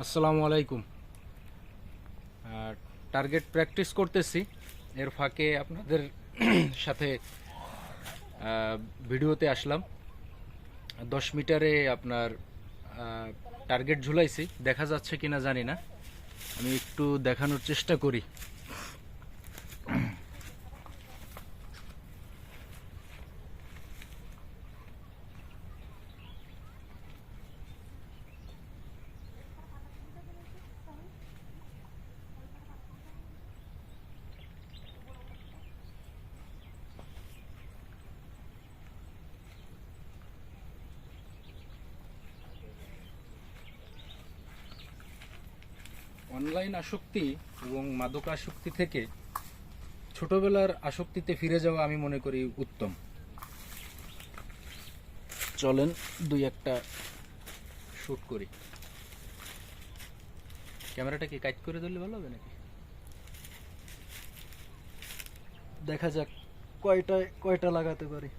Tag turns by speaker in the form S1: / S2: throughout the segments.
S1: আসসালামু আলাইকুম। Target practice করতেছি, এর ফাঁকে আপনাদের সাথে ভিডিওতে আসলাম। 10 মিটারে আপনার টার্গেট ঝুলাইছি, দেখা যাচ্ছে কিনা জানি না, আমি একটু দেখানোর চেষ্টা করি। অনলাইন আসক্তি এবং মাদক আসক্তি থেকে ছোটবেলার আসক্তিতে ফিরে যাওয়া আমি মনে করি উত্তম। চলেন দুই একটা শুট করি। ক্যামেরাটা কি কাট করে ধরলে ভালো হবে নাকি? দেখা যাক কয়টা লাগাতে পারি।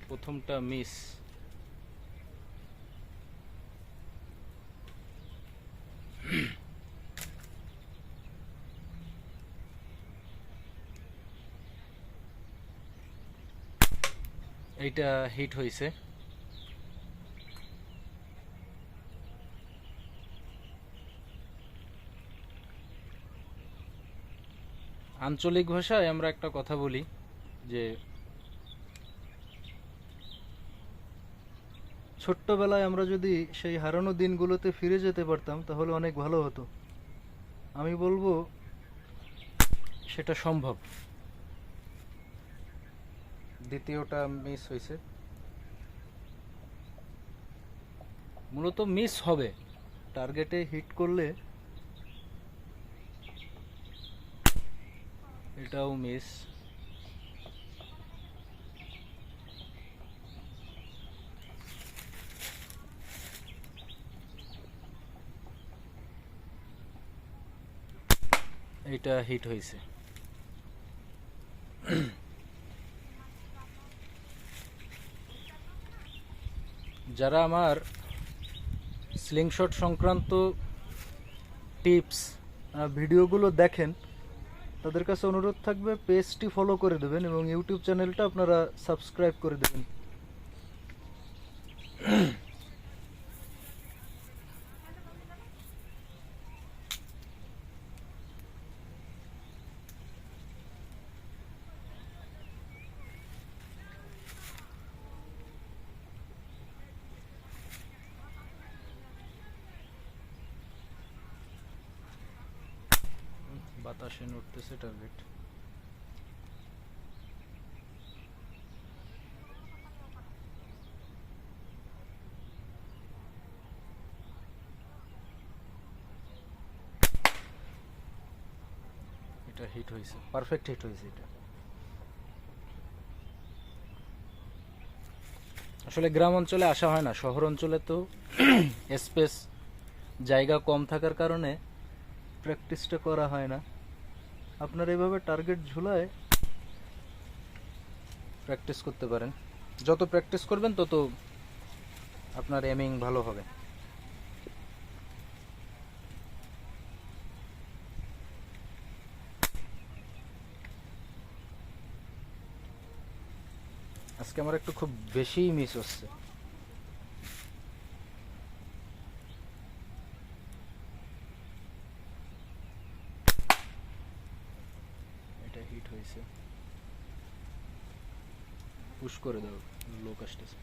S1: প্রথমটা মিস। এইটা হিট হয়েছে। আঞ্চলিক ভাষায় আমরা একটা কথা বলি যে ছোট্টবেলায় আমরা যদি সেই হারানো দিনগুলোতে ফিরে যেতে পারতাম তাহলে অনেক ভালো হতো। আমি বলবো সেটা সম্ভব। দ্বিতীয়টা মিস হয়েছে, মূলত মিস হবে। টার্গেটে হিট করলে এটাও মিস। এইটা হিট হয়েছে। যারা আমার স্লিংশট সংক্রান্ত টিপস ভিডিওগুলো দেখেন তাদের কাছে অনুরোধ থাকবে পেজটি ফলো করে দেবেন এবং ইউটিউব চ্যানেলটা আপনারা সাবস্ক্রাইব করে দেবেন। বাতাসে নড়তেছে টার্গেট। এটা হিট হয়েছে, পারফেক্ট হিট হয়েছে। এটা আসলে গ্রাম অঞ্চলে আসা হয় না, শহর অঞ্চলে তো স্পেস জায়গা কম থাকার কারণে প্র্যাকটিসটা করা হয় না। আপনারা এভাবে টার্গেট ঝুলায় প্র্যাকটিস করতে পারেন। যত প্র্যাকটিস করবেন তত আপনার এমিং ভালো হবে। আজকে আমার একটু খুব বেশিই মিস হচ্ছে। এটা হিট হয়েছে, পুশ করে দাও, লোক আসতেছে।